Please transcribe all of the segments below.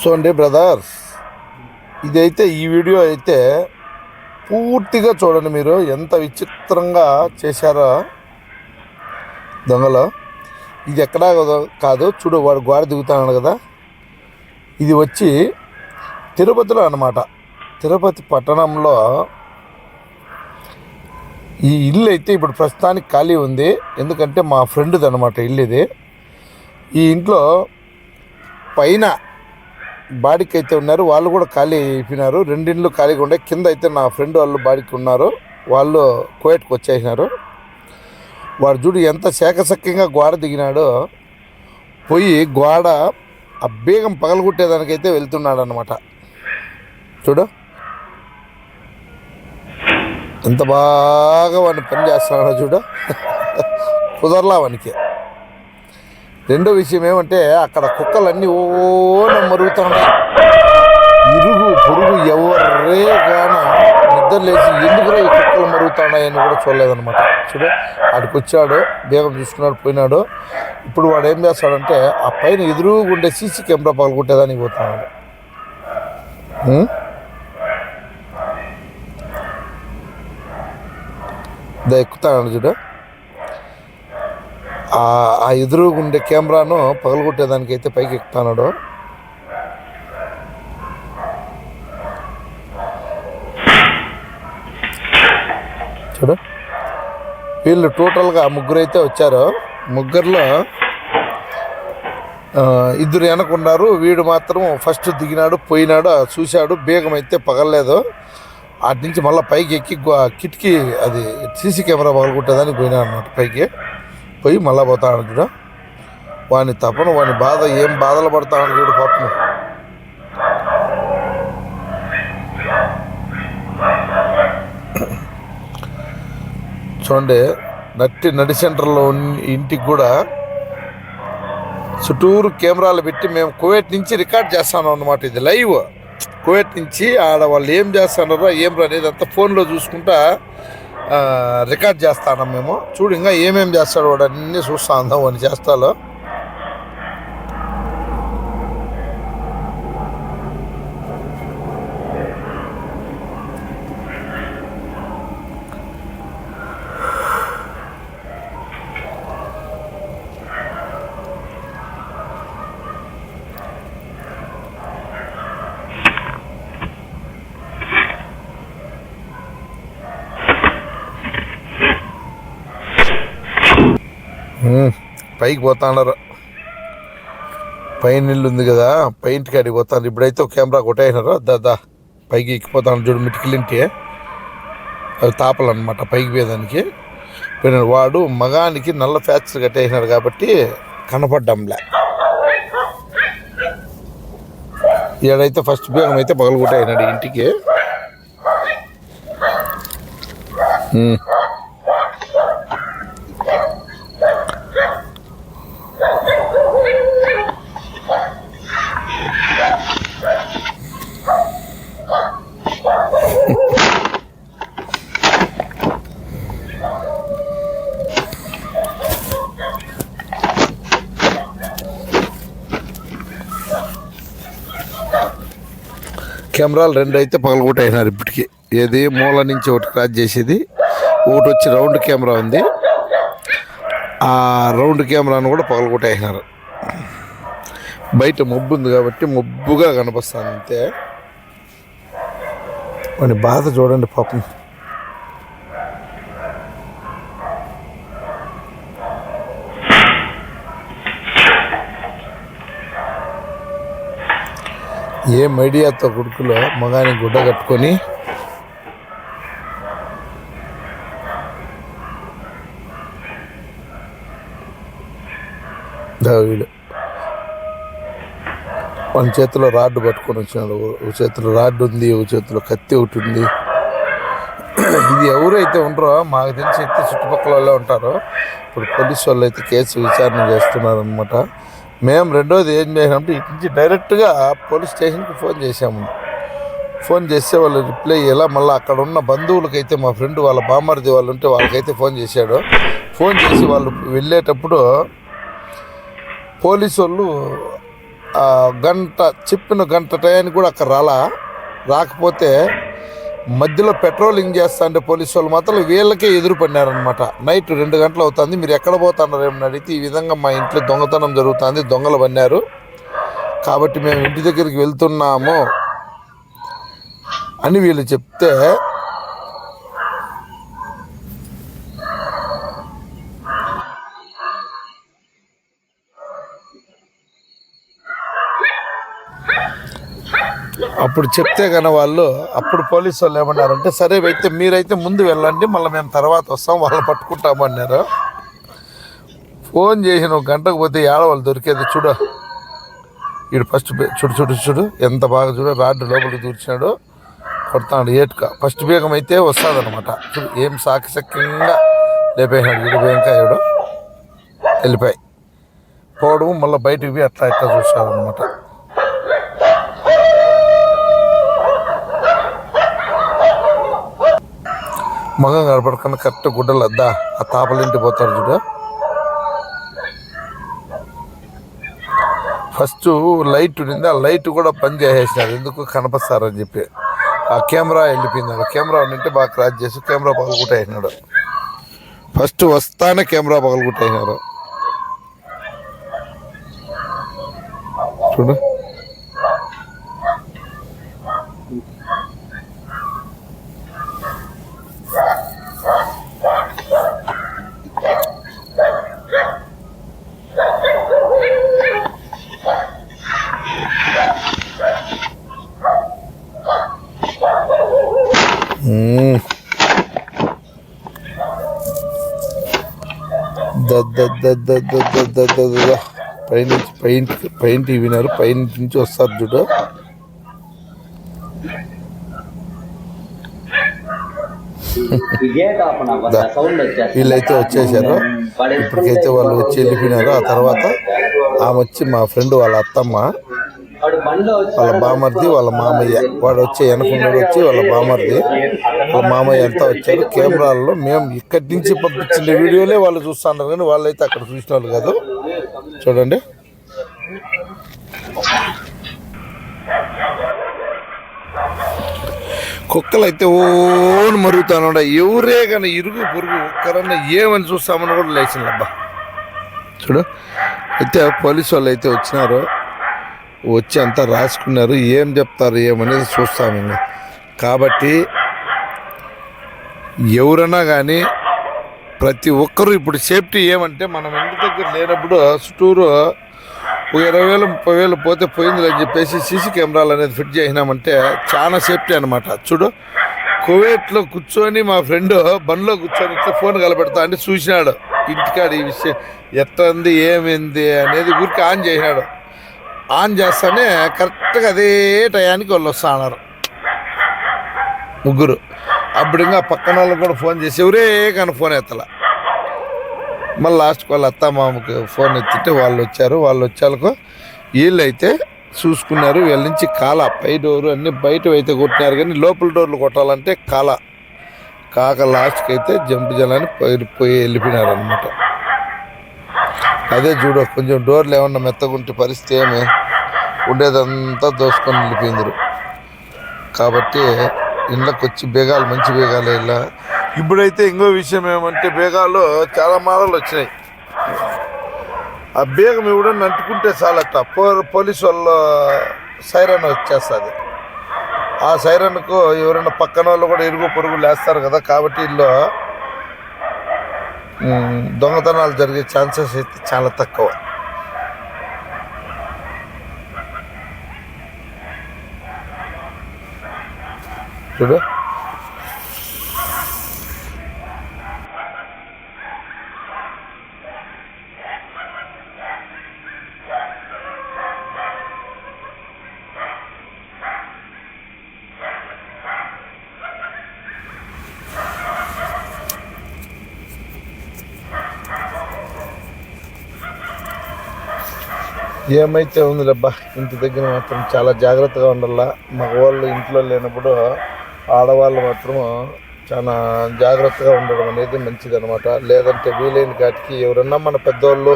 So అండి brothers, ఇదైతే ఈ వీడియో అయితే పూర్తిగా చూడండి. మీరు ఎంత విచిత్రంగా చేశారో దొంగలో. ఇది ఎక్కడా కాదు, చూడు వాడు గోడ దిగుతున్నాడు కదా. ఇది వచ్చి తిరుపతిలో అన్నమాట. తిరుపతి పట్టణంలో ఈ ఇల్లు అయితే ఇప్పుడు ప్రస్తుతానికి ఖాళీ ఉంది. ఎందుకంటే మా ఫ్రెండ్ది అనమాట ఇల్లు ఇది. ఈ ఇంట్లో పైన బాడీకి అయితే ఉన్నారు, వాళ్ళు కూడా ఖాళీ అయిపోయినారు. రెండింళ్ళు ఖాళీగా ఉండే. కింద అయితే నా ఫ్రెండ్ వాళ్ళు బాడీకి ఉన్నారు, వాళ్ళు కువైట్కి వచ్చేసినారు. వాడు చూడు ఎంత శాఖసక్యంగా గోడ దిగినాడో. పోయి గోడ ఆ బేగం పగలగొట్టేదానికైతే వెళ్తున్నాడు అనమాట. చూడు ఎంత బాగా వాడిని పని చేస్తున్నాడో చూడు. కుదరలా వానికి. రెండో విషయం ఏమంటే అక్కడ కుక్కలన్నీ మరుగుతున్నాయి. ఇరుగు పొరుగు ఎవరే కాన నిద్ర లేచి ఎందుకురా ఈ కుక్కలు మరుగుతున్నాయని కూడా చూడలేదన్నమాట. చూడు ఆడికి వచ్చాడు, బేగం చూసుకున్నాడు, పోయినాడు. ఇప్పుడు వాడు ఏం చేస్తాడంటే ఆ పైన ఎదురుగుండే సీసీ కెమెరా పగలగొట్టేదానికి పోతున్నాడు. ఎక్కుతాడు చూడు. ఆ ఎదురుగుండే కెమెరాను పగలగొట్టేదానికైతే పైకి ఎక్కుతున్నాడు. చూడు వీళ్ళు టోటల్గా ముగ్గురు అయితే వచ్చారు. ముగ్గురులో ఇద్దరు వెనకున్నారు. వీడు మాత్రం ఫస్ట్ దిగినాడు, పోయినాడు, చూశాడు. బేగం అయితే పగలలేదు. అటు నుంచి మళ్ళీ పైకి ఎక్కి కిటికీ అది సీసీ కెమెరా పగలగొట్టేదానికి పోయినాడు అన్నమాట. పైకి పోయి మళ్ళా పోతాడు చూడ. వాని తపన, వాని బాధ, ఏం బాధలు పడతాడు చూడు పాపం. చూడండి నడి సెంటర్లో ఇంటికి కూడా చుట్టూరు కెమెరాలు పెట్టి మేము కువైట్ నుంచి రికార్డ్ చేస్తాను అన్నమాట. ఇది లైవ్ కువైట్ నుంచి. ఆడ వాళ్ళు ఏం చేస్తున్నారో ఏం అనేది అంతా ఫోన్లో చూసుకుంటా రికార్డ్ చేస్తాను మేము. చూడు ఇంకా ఏమేం చేస్తాడు వాడు, అన్నీ చూస్తా అందాం వాడిని చేస్తాలో. పైకి పోతాడారు. పైన ఇల్లు ఉంది కదా, పైంటికి అడిగి పోతాను. ఇప్పుడైతే ఒక కెమెరా కొట్టేసినారు. దా పైకి ఎక్కిపోతాను చూడు. మిటికిలింటి అవి తాపలన్నమాట పైకి పోయేదానికి. పోయినాడు వాడు. మగానికి నల్ల ఫ్యాక్చర్ కట్టేసినాడు కాబట్టి కనపడ్డంలే. ఈడైతే ఫస్ట్ బేగం అయితే పగలగొట్టేసినాడు ఇంటికి. కెమెరాలు రెండు అయితే పగలగొట్టేసినారు ఇప్పటికి. ఏది మూల నుంచి ఒకటి క్రాచ్ చేసేది, ఒకటి వచ్చి రౌండ్ కెమెరా ఉంది. ఆ రౌండ్ కెమెరాను కూడా పగలగొట్టేసినారు. బయట మబ్బు ఉంది కాబట్టి మబ్బుగా కనిపిస్తుంది అంతే. వాని బాధ చూడండి పాపం. ఏ మీడియాతో కొడుకులో మగాని గుడ్డ కట్టుకొని వీడు మన చేతిలో రాడ్డు పట్టుకొని వచ్చినాడు. ఒక చేతిలో రాడ్డు ఉంది, ఒక చేతిలో కత్తి ఒకటి ఉంది. ఇది ఎవరైతే ఉంటారో మాకు తెలిసి అయితే చుట్టుపక్కల వాళ్ళే ఉంటారు. ఇప్పుడు పోలీసు వాళ్ళు అయితే కేసు విచారణ చేస్తున్నారు అనమాట. మేము రెండోది ఏం చేసామంటే ఇటు నుంచి డైరెక్ట్గా పోలీస్ స్టేషన్కి ఫోన్ చేసాము. ఫోన్ చేస్తే వాళ్ళు రిప్లై అయ్యేలా మళ్ళీ అక్కడ ఉన్న బంధువులకైతే మా ఫ్రెండ్ వాళ్ళ బామ్మర్ది వాళ్ళు ఉంటే వాళ్ళకైతే ఫోన్ చేశాడు. ఫోన్ చేసి వాళ్ళు వెళ్ళేటప్పుడు పోలీసు వాళ్ళు గంట చెప్పిన గంట టయానికి కూడా అక్కడ రాకపోతే మధ్యలో పెట్రోలింగ్ చేస్తా అంటే పోలీసు వాళ్ళు మాత్రం వీళ్ళకే ఎదురు పడినారనమాట. నైట్ 2 గంటలు అవుతుంది, మీరు ఎక్కడ పోతున్నారు ఏమని అడిగితే ఈ విధంగా మా ఇంట్లో దొంగతనం జరుగుతుంది, దొంగలు పడినారు కాబట్టి మేము ఇంటి దగ్గరికి వెళ్తున్నాము అని వీళ్ళు చెప్తే అప్పుడు చెప్తే కన్నా వాళ్ళు అప్పుడు పోలీసు వాళ్ళు ఏమన్నారంటే సరే అయితే మీరైతే ముందు వెళ్ళండి, మళ్ళీ మేము తర్వాత వస్తాం, వాళ్ళు పట్టుకుంటాము అన్నారు. ఫోన్ చేసిన 1 గంటకు పోతే వాళ్ళు దొరికేది. వీడు ఫస్ట్ చూడు ఎంత బాగా చూడు, రాడ్డు లోపలికి దూర్చినాడు, కొడతాడు ఏటుక. ఫస్ట్ బేగం అయితే వస్తుందన్నమాట. చూడు ఏం సాకిసక్యంగా లేపేసినాడు. వీడు వెంకాయుడు వెళ్ళిపోయి పోవడం, మళ్ళీ బయటికి పోయి అట్లా చూసాడు అనమాట. మగం కనపడకుండా కరెక్ట్ గుడ్డలు అద్దా ఆ తాపలింటి పోతారు చూడు. ఫస్ట్ లైట్ ఉండింది, ఆ లైట్ కూడా పని చేసేసినారు, ఎందుకు కనపస్తారని చెప్పి. ఆ కెమెరా వెళ్ళిపోయింది. కెమెరా ఉండింటే బాగా క్రాచ్ చేసి కెమెరా పగలగొట్టేసినాడు. ఫస్ట్ వస్తానే కెమెరా పగలగొట్టేసినారు చూడు. పైన వినారు, పైన నుంచి వస్తారు చూడు. వీళ్ళైతే వచ్చేసారు. ఇప్పటికైతే వాళ్ళు వచ్చి వెళ్ళిపోయినారు. ఆ తర్వాత ఆమె వచ్చి మా ఫ్రెండ్ వాళ్ళ అత్తమ్మ, వాళ్ళ బామర్ది, వాళ్ళ మామయ్య, వాడు వచ్చి వెనకున్నాడు వచ్చి వాళ్ళ బామర్ది, వాళ్ళ మామయ్య అంతా వచ్చారు. కెమెరాల్లో మేము ఇక్కడి నుంచి పంపించిన వీడియోలే వాళ్ళు చూస్తున్నారు, కానీ వాళ్ళైతే అక్కడ చూసిన వాళ్ళు కాదు. చూడండి కుక్కలు అయితే ఓన్ మరుగుతాను. ఎవరే కానీ ఇరుగు పొరుగు ఒక్కరన్నా ఏమని చూస్తామని కూడా లేచింది అబ్బా. చూడు అయితే పోలీసు వాళ్ళు అయితే వచ్చినారు, వచ్చి అంతా రాసుకున్నారు, ఏం చెప్తారు ఏమనేది చూస్తాము ఇంకా. కాబట్టి ఎవరన్నా కానీ ప్రతి ఒక్కరూ ఇప్పుడు సేఫ్టీ ఏమంటే, మనం ఇంటి దగ్గర లేనప్పుడు చుట్టూరు 20,000 30,000 పోతే పోయింది అని చెప్పేసి సీసీ కెమెరాలు అనేది ఫిట్ చేసినామంటే చాలా సేఫ్టీ అనమాట. చూడు కువైట్లో కూర్చొని మా ఫ్రెండ్ బండ్లో కూర్చొని ఇట్లా ఫోన్ కలపెడతా అంటే చూసినాడు ఇంటికాడ ఈ విషయం ఎట్లా ఉంది ఏమైంది అనేది ఊరికి ఆన్ చేసినాడు. ఆన్ చేస్తానే కరెక్ట్గా అదే టయానికి వాళ్ళు వస్తున్నారు ముగ్గురు. అప్పుడు ఇంకా పక్కన వాళ్ళకి కూడా ఫోన్ చేసి ఎవరే కానీ ఫోన్ ఎత్తలా. మళ్ళీ లాస్ట్కి వాళ్ళ అత్త మామకి ఫోన్ ఎత్తితే వాళ్ళు వచ్చారు. వాళ్ళు వచ్చాక వీళ్ళు అయితే చూసుకున్నారు. వీళ్ళ నుంచి పై డోరు అన్నీ బయట అయితే కొట్టినారు, కానీ లోపల డోర్లు కొట్టాలంటే కాక లాస్ట్కి అయితే జంప్ జలాన్ని పోయి వెళ్ళిపోయినారు అనమాట. అదే చూడు కొంచెం డోర్లు ఏమన్నా మెత్తగుంటే పరిస్థితి ఏమి ఉండేదంతా దోసుకొని వెళ్ళిపోయిందరు. కాబట్టి ఇళ్ళకి వచ్చి బేగాలు మంచి బేగాలు ఇలా. ఇప్పుడైతే ఇంకో విషయం ఏమంటే బేగాలు చాలా మోడల్ వచ్చినాయి. ఆ బేగం ఇవ్వడం అంటుకుంటే చాలట పోలీసు వాళ్ళు సైరన్ వచ్చేస్తుంది. ఆ సైరన్కు ఎవరైనా పక్కన వాళ్ళు కూడా ఇరుగు పొరుగులు వేస్తారు కదా, కాబట్టి వీళ్ళు దొంగతనాలు జరిగే ఛాన్సెస్ అయితే చాలా తక్కువ. చూడు ఏమైతే ఉందిలేబ్బా, ఇంటి దగ్గర మాత్రం చాలా జాగ్రత్తగా ఉండాల. మగవాళ్ళు ఇంట్లో లేనప్పుడు ఆడవాళ్ళు మాత్రం చాలా జాగ్రత్తగా ఉండడం అనేది మంచిది అనమాట. లేదంటే వీలైన కాటికి ఎవరన్నా మన పెద్దవాళ్ళు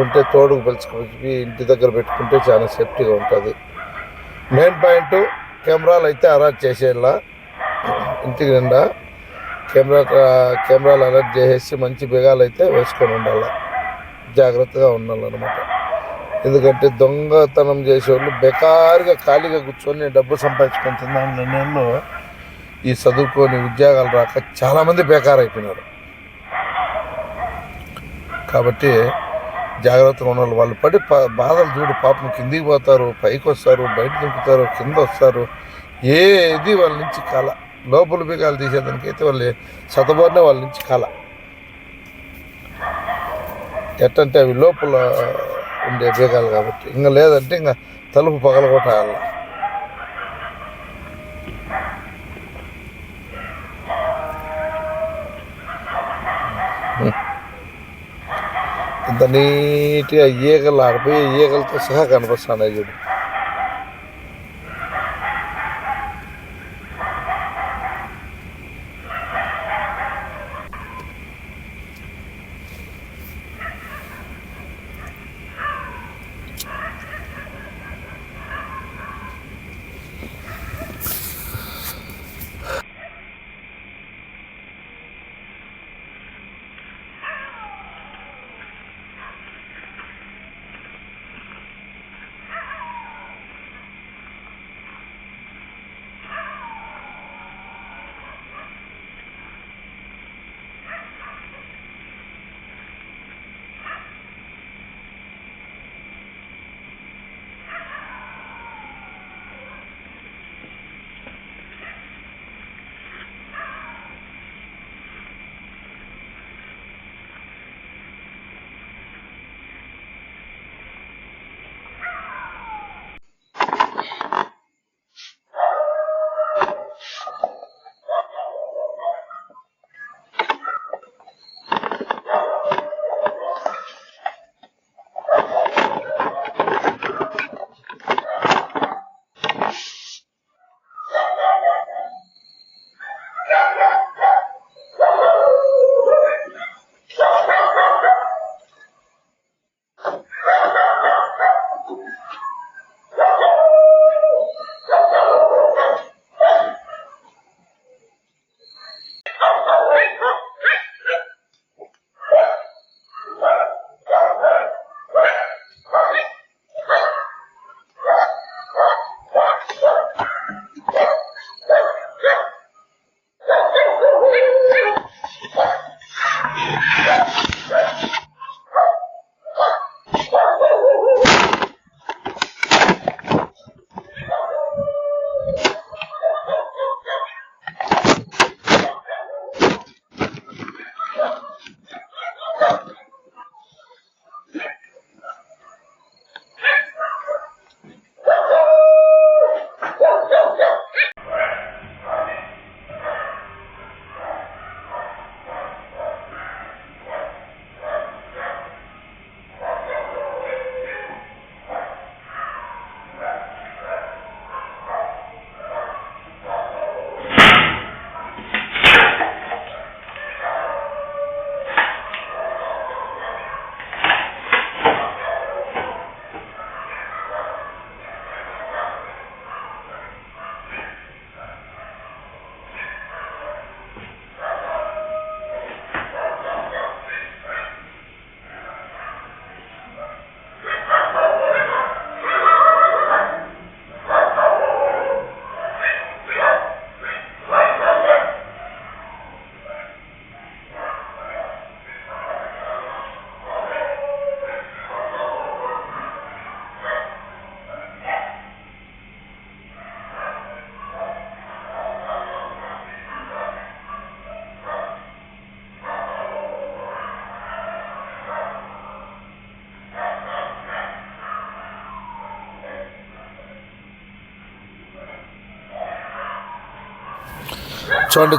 ఉంటే తోడుకు పిలుచుకొని ఇంటి దగ్గర పెట్టుకుంటే చాలా సేఫ్టీగా ఉంటుంది. మెయిన్ పాయింట్ కెమెరాలు అయితే అలర్ట్ చేసేలా, ఇంటికి నిండా కెమెరాలు అలర్ట్ చేసేసి మంచి బిగాలు అయితే వేసుకొని ఉండాలి, జాగ్రత్తగా ఉండాలన్నమాట. ఎందుకంటే దొంగతనం చేసేవాళ్ళు బేకారుగా ఖాళీగా కూర్చొని డబ్బు సంపాదించుకొని తిన్నాం నేను ఈ చదువుకొని ఉద్యోగాలు రాక చాలామంది బేకారు అయిపోయినారు. కాబట్టి జాగ్రత్తగా ఉండాలి. వాళ్ళు పడి బాధలు చూడు, పాపం కిందికి పోతారు, పైకి వస్తారు, బయట దింపుతారు, కింద వస్తారు, ఏది వాళ్ళ నుంచి కాల. లోపల బిగాలు తీసేదానికైతే వాళ్ళు చదవనే వాళ్ళ నుంచి కాల. ఎట్టంటే అవి లోపల ఉండే బీగాలు కాబట్టి, ఇంకా లేదంటే ఇంకా తలుపు పగలగొట్టాలి. ఇంత నీట్గా ఈగలు ఆడిపోయి ఈగలతో సహా కనిపిస్తున్నాయి చూడు.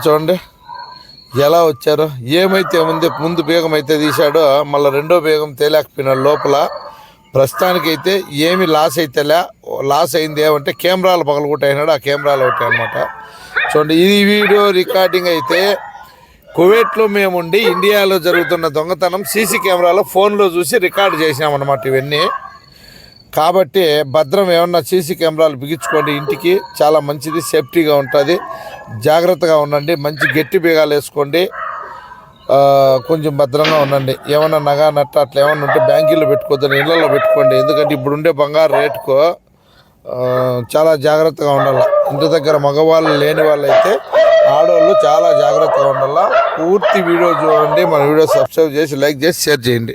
చూడండి ఎలా వచ్చారో. ఏమైతే ఉంది, ముందు బేగం అయితే తీశాడో మళ్ళీ రెండో బేగం తేలేకపోయినాడు లోపల. ప్రస్తుతానికైతే ఏమి లాస్ అయితే లాస్ అయింది ఏమంటే కెమెరాలు పగలగొట్టాయినాడు. ఆ కెమెరాలు ఒకటి అనమాట. చూడండి, ఈ వీడియో రికార్డింగ్ అయితే కువైట్లో మేముండి ఇండియాలో జరుగుతున్న దొంగతనం సీసీ కెమెరాలో ఫోన్లో చూసి రికార్డు చేసినామన్నమాట ఇవన్నీ. కాబట్టి భద్రం ఏమన్నా సీసీ కెమెరాలు బిగించుకోండి, ఇంటికి చాలా మంచిది, సేఫ్టీగా ఉంటుంది. జాగ్రత్తగా ఉండండి, మంచి గట్టి బీగాలు వేసుకోండి, కొంచెం భద్రంగా ఉండండి. ఏమన్నా నగ నట్ట అట్లా ఏమన్నా ఉంటే బ్యాంకుల్లో పెట్టుకోవద్దని ఇళ్లలో పెట్టుకోండి. ఎందుకంటే ఇప్పుడుండే బంగారు రేటుకు చాలా జాగ్రత్తగా ఉండాలి. ఇంటి దగ్గర మగవాళ్ళు లేని వాళ్ళు అయితే ఆడవాళ్ళు చాలా జాగ్రత్తగా ఉండాలి. పూర్తి వీడియో చూడండి. మన వీడియో సబ్స్క్రైబ్ చేసి లైక్ చేసి షేర్ చేయండి.